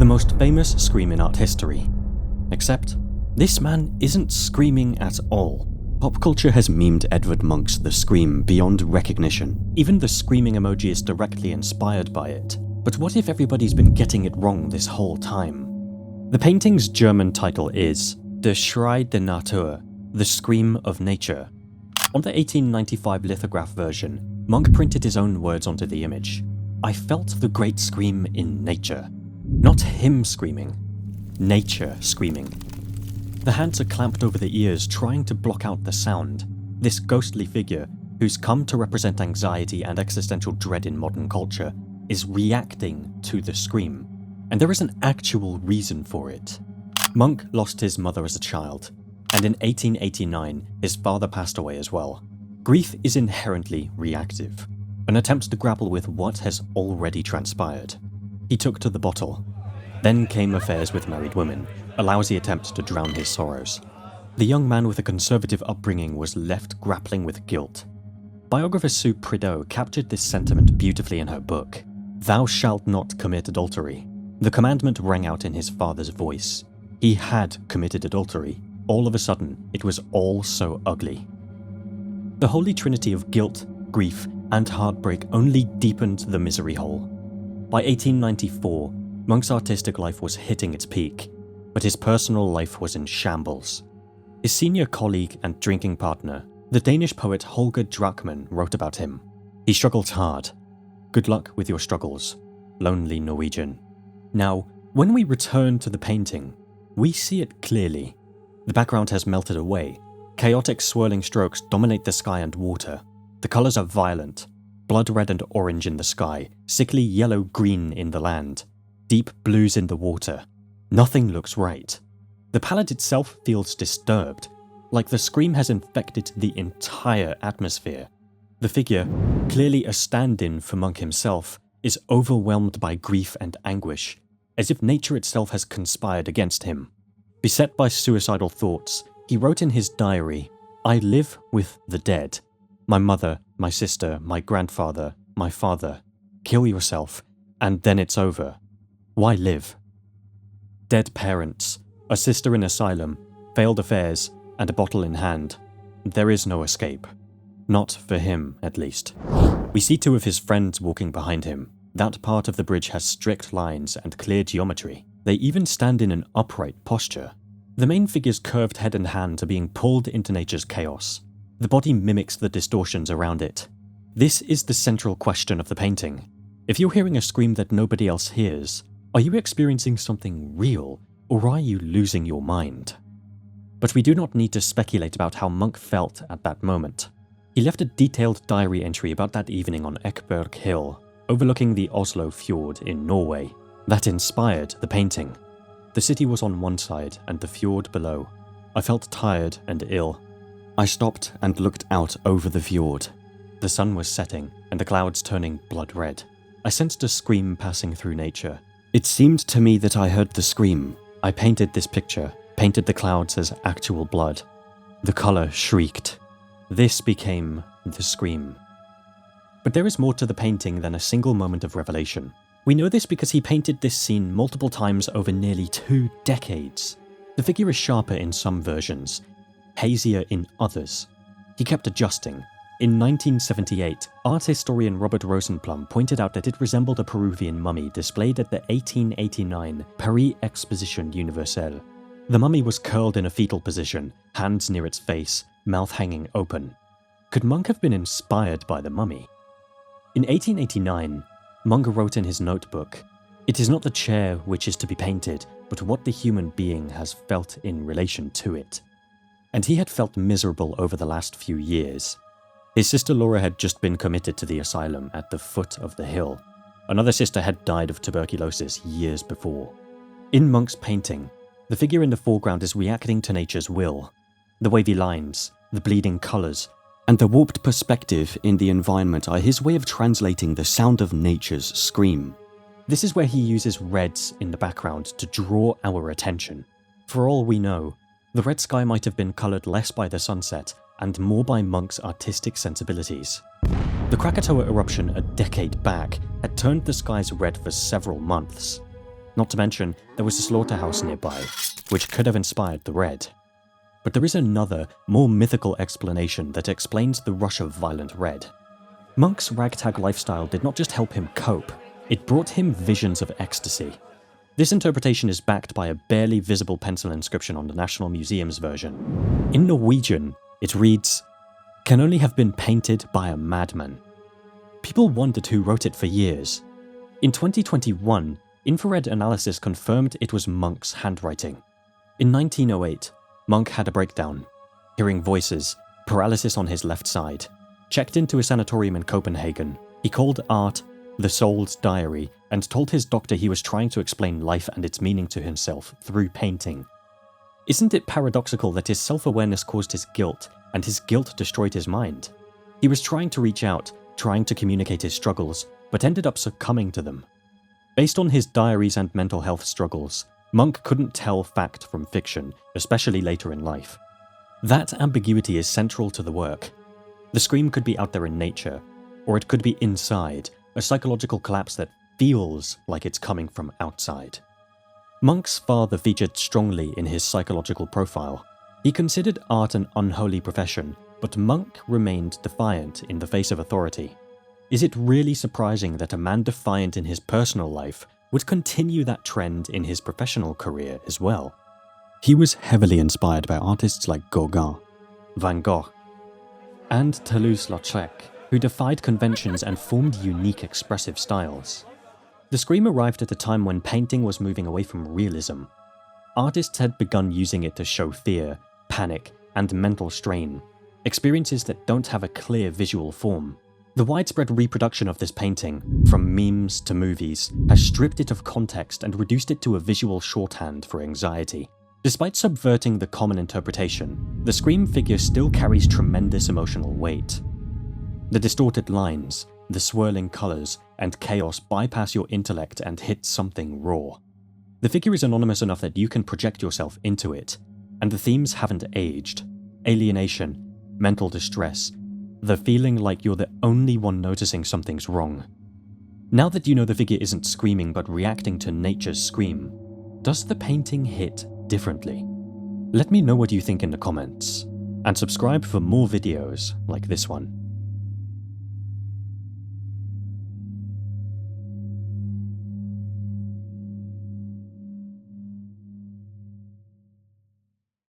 most famous scream in art history. Except, this man isn't screaming at all. Pop culture has memed Edvard Munch's The Scream beyond recognition. Even the screaming emoji is directly inspired by it. But what if everybody's been getting it wrong this whole time? The painting's German title is Der Schrei der Natur, The Scream of Nature. On the 1895 lithograph version, Munch printed his own words onto the image. I felt the great scream in nature. Not him screaming, nature screaming. The hands are clamped over the ears, trying to block out the sound. This ghostly figure, who's come to represent anxiety and existential dread in modern culture, is reacting to the scream. And there is an actual reason for it. Munch lost his mother as a child, and in 1889, his father passed away as well. Grief is inherently reactive, an attempt to grapple with what has already transpired. He took to the bottle. Then came affairs with married women, a lousy attempt to drown his sorrows. The young man with a conservative upbringing was left grappling with guilt. Biographer Sue Prideaux captured this sentiment beautifully in her book, Thou Shalt Not Commit Adultery. The commandment rang out in his father's voice. He had committed adultery. All of a sudden, it was all so ugly. The holy trinity of guilt, grief, and heartbreak only deepened the misery hole. By 1894, Munch's artistic life was hitting its peak, but his personal life was in shambles. His senior colleague and drinking partner, the Danish poet Holger Drachmann, wrote about him. He struggles hard. Good luck with your struggles, lonely Norwegian. Now, when we return to the painting, we see it clearly. The background has melted away. Chaotic swirling strokes dominate the sky and water. The colors are violent. Blood red and orange in the sky, sickly yellow-green in the land, deep blues in the water. Nothing looks right. The palette itself feels disturbed, like the scream has infected the entire atmosphere. The figure, clearly a stand-in for Munch himself, is overwhelmed by grief and anguish, as if nature itself has conspired against him. Beset by suicidal thoughts, he wrote in his diary, I live with the dead. My mother, my sister, my grandfather, my father. Kill yourself, and then it's over. Why live? Dead parents, a sister in asylum, failed affairs, and a bottle in hand. There is no escape. Not for him, at least. We see two of his friends walking behind him. That part of the bridge has strict lines and clear geometry. They even stand in an upright posture. The main figure's curved head and hand are being pulled into nature's chaos. The body mimics the distortions around it. This is the central question of the painting. If you're hearing a scream that nobody else hears, are you experiencing something real, or are you losing your mind? But we do not need to speculate about how Munch felt at that moment. He left a detailed diary entry about that evening on Ekeberg Hill, overlooking the Oslo fjord in Norway. That inspired the painting. The city was on one side and the fjord below. I felt tired and ill. I stopped and looked out over the fjord. The sun was setting and the clouds turning blood red. I sensed a scream passing through nature. It seemed to me that I heard the scream. I painted this picture, painted the clouds as actual blood. The color shrieked. This became the scream. But there is more to the painting than a single moment of revelation. We know this because he painted this scene multiple times over nearly 2 decades. The figure is sharper in some versions, hazier in others. He kept adjusting. In 1978, art historian Robert Rosenblum pointed out that it resembled a Peruvian mummy displayed at the 1889 Paris Exposition Universelle. The mummy was curled in a fetal position, hands near its face, mouth hanging open. Could Munch have been inspired by the mummy? In 1889, Munch wrote in his notebook, "It is not the chair which is to be painted, but what the human being has felt in relation to it." And he had felt miserable over the last few years. His sister Laura had just been committed to the asylum at the foot of the hill. Another sister had died of tuberculosis years before. In Munch's painting, the figure in the foreground is reacting to nature's will. The wavy lines, the bleeding colors, and the warped perspective in the environment are his way of translating the sound of nature's scream. This is where he uses reds in the background to draw our attention. For all we know, the red sky might have been colored less by the sunset and more by Munch's artistic sensibilities. The Krakatoa eruption a decade back had turned the skies red for several months. Not to mention, there was a slaughterhouse nearby, which could have inspired the red. But there is another, more mythical explanation that explains the rush of violent red. Munch's ragtag lifestyle did not just help him cope, it brought him visions of ecstasy. This interpretation is backed by a barely visible pencil inscription on the National Museum's version. In Norwegian, it reads, "Can only have been painted by a madman." People wondered who wrote it for years. In 2021, infrared analysis confirmed it was Munch's handwriting. In 1908, Munch had a breakdown, hearing voices, paralysis on his left side, checked into a sanatorium in Copenhagen. He called art the soul's diary and told his doctor he was trying to explain life and its meaning to himself through painting. Isn't it paradoxical that his self-awareness caused his guilt, and his guilt destroyed his mind? He was trying to reach out, trying to communicate his struggles, but ended up succumbing to them. Based on his diaries and mental health struggles, Munch couldn't tell fact from fiction, especially later in life. That ambiguity is central to the work. The scream could be out there in nature, or it could be inside, a psychological collapse that feels like it's coming from outside. Munch's father featured strongly in his psychological profile. He considered art an unholy profession, but Munch remained defiant in the face of authority. Is it really surprising that a man defiant in his personal life would continue that trend in his professional career as well? He was heavily inspired by artists like Gauguin, Van Gogh, and Toulouse-Lautrec, who defied conventions and formed unique expressive styles. The scream arrived at a time when painting was moving away from realism. Artists had begun using it to show fear, panic, and mental strain, experiences that don't have a clear visual form. The widespread reproduction of this painting, from memes to movies, has stripped it of context and reduced it to a visual shorthand for anxiety. Despite subverting the common interpretation, the scream figure still carries tremendous emotional weight. The distorted lines, the swirling colors, and chaos bypass your intellect and hit something raw. The figure is anonymous enough that you can project yourself into it, and the themes haven't aged. Alienation, mental distress, the feeling like you're the only one noticing something's wrong. Now that you know the figure isn't screaming but reacting to nature's scream, does the painting hit differently? Let me know what you think in the comments, and subscribe for more videos like this one.